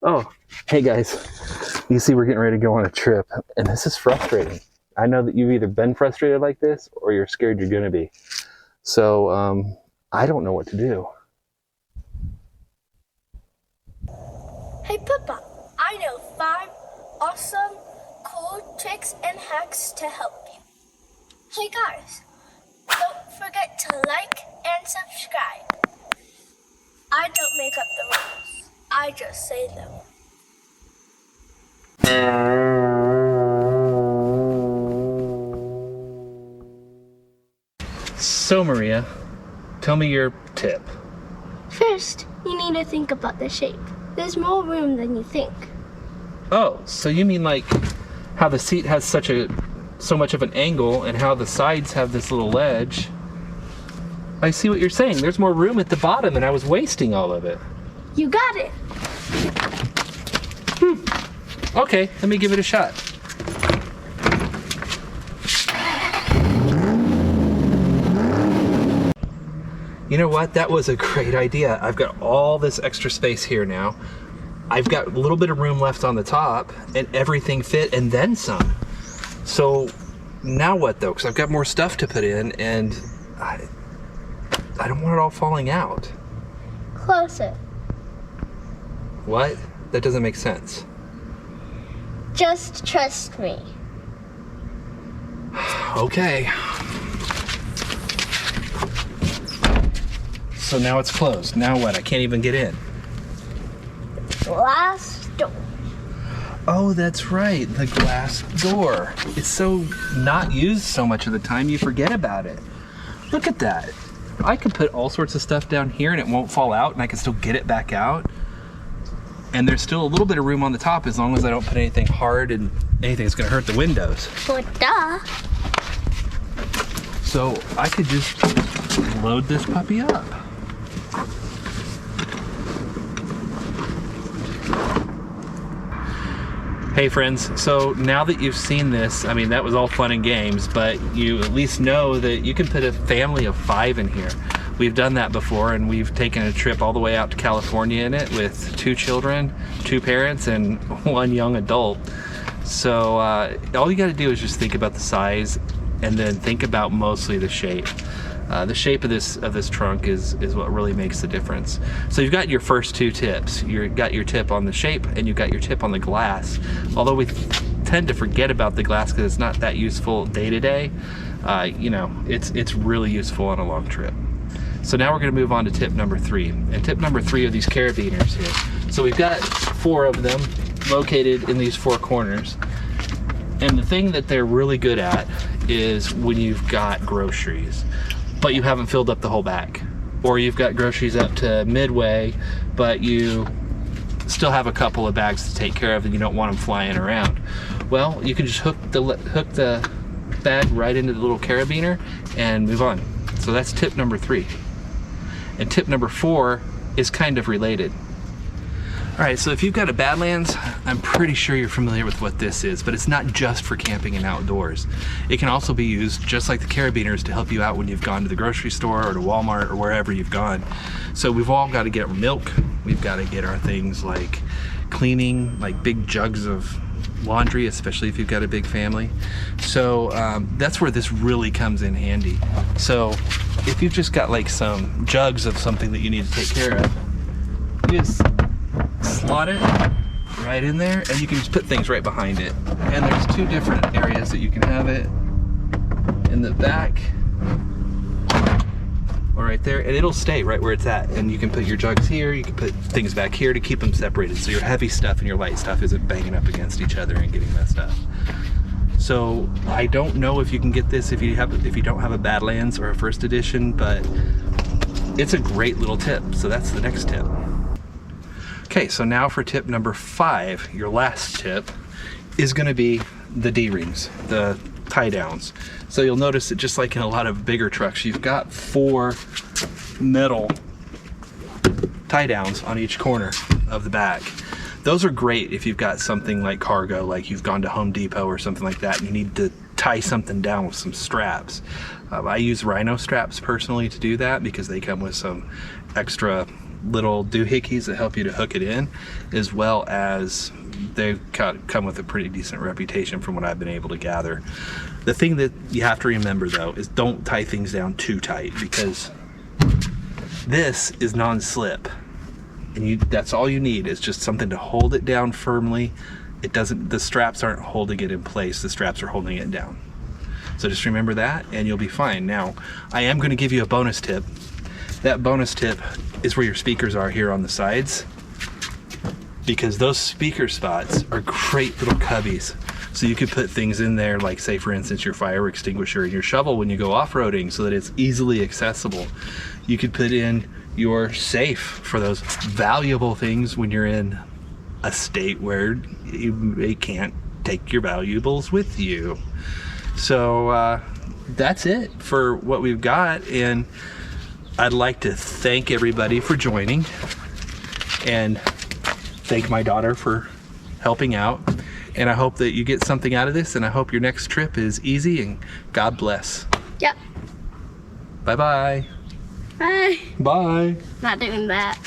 Oh, hey guys. You see we're getting ready to go on a trip, and this is frustrating. I know that you've either been frustrated like this, or you're scared you're gonna be. So, I don't know what to do. Hey Pippa, I know 5 awesome, cool tricks and hacks to help you. Hey guys, don't forget to like and subscribe. I don't make up the rules, I just say them. So Maria, tell me your tip. First, you need to think about the shape. There's more room than you think. Oh, so you mean like how the seat has so much of an angle and how the sides have this little ledge. I see what you're saying. There's more room at the bottom and I was wasting all of it. You got it. Okay, let me give it a shot. You know what? That was a great idea. I've got all this extra space here now. I've got a little bit of room left on the top and everything fit and then some. So now what though? Because I've got more stuff to put in and I don't want it all falling out. Closer. What? That doesn't make sense. Just trust me. Okay. So now it's closed. Now what? I can't even get in. Glass door. Oh, that's right. The glass door. It's so not used so much of the time you forget about it. Look at that. I could put all sorts of stuff down here and it won't fall out and I can still get it back out. And there's still a little bit of room on the top as long as I don't put anything hard and anything that's gonna hurt the windows. Well, duh. So I could just load this puppy up. Hey friends, so now that you've seen this, I mean, that was all fun and games, but you at least know that you can put a family of 5 in here. We've done that before, and we've taken a trip all the way out to California in it with 2 children, 2 parents, and 1 young adult. So all you gotta do is just think about the size and then think about mostly the shape. The shape of this trunk is what really makes the difference. So you've got your first 2 tips. You've got your tip on the shape and you've got your tip on the glass. Although we tend to forget about the glass because it's not that useful day to day, you know, it's really useful on a long trip. So now we're gonna move on to tip number 3. And tip number 3 are these carabiners here. So we've got 4 of them located in these 4 corners. And the thing that they're really good at is when you've got groceries, but you haven't filled up the whole bag. Or you've got groceries up to midway, but you still have a couple of bags to take care of and you don't want them flying around. Well, you can just hook the bag right into the little carabiner and move on. So that's tip number 3. And tip number 4 is kind of related. All right, so if you've got a Badlands, I'm pretty sure you're familiar with what this is, but it's not just for camping and outdoors. It can also be used just like the carabiners to help you out when you've gone to the grocery store or to Walmart or wherever you've gone. So we've all got to get milk. We've got to get our things like cleaning, like big jugs of laundry, especially if you've got a big family. So that's where this really comes in handy. So if you've just got like some jugs of something that you need to take care of, you just slot it right in there and you can just put things right behind it. And there's 2 different areas that you can have it, in the back or right there, and it'll stay right where it's at. And you can put your jugs here, you can put things back here to keep them separated so your heavy stuff and your light stuff isn't banging up against each other and getting messed up. So I don't know if you can get this if you don't have a Badlands or a first edition, but it's a great little tip. So that's the next tip. Okay, so now for tip number 5, your last tip, is gonna be the D-rings, the tie downs. So you'll notice that just like in a lot of bigger trucks, you've got 4 metal tie downs on each corner of the bag. Those are great if you've got something like cargo, like you've gone to Home Depot or something like that, and you need to tie something down with some straps. I use rhino straps personally to do that because they come with some extra little doohickeys that help you to hook it in, as well as they come with a pretty decent reputation from what I've been able to gather. The thing that you have to remember though is don't tie things down too tight, because this is non-slip, and that's all you need is just something to hold it down firmly. The straps aren't holding it in place, the straps are holding it down. So just remember that and you'll be fine. Now, I am going to give you a bonus tip. That bonus tip is where your speakers are here on the sides, because those speaker spots are great little cubbies. So you could put things in there, like say for instance your fire extinguisher and your shovel when you go off-roading, so that it's easily accessible. You could put in your safe for those valuable things when you're in a state where they can't take your valuables with you. So that's it for what we've got, and I'd like to thank everybody for joining and thank my daughter for helping out, and I hope that you get something out of this, and I hope your next trip is easy, and God bless. Yep. Bye-bye. Bye. Bye. Not doing that.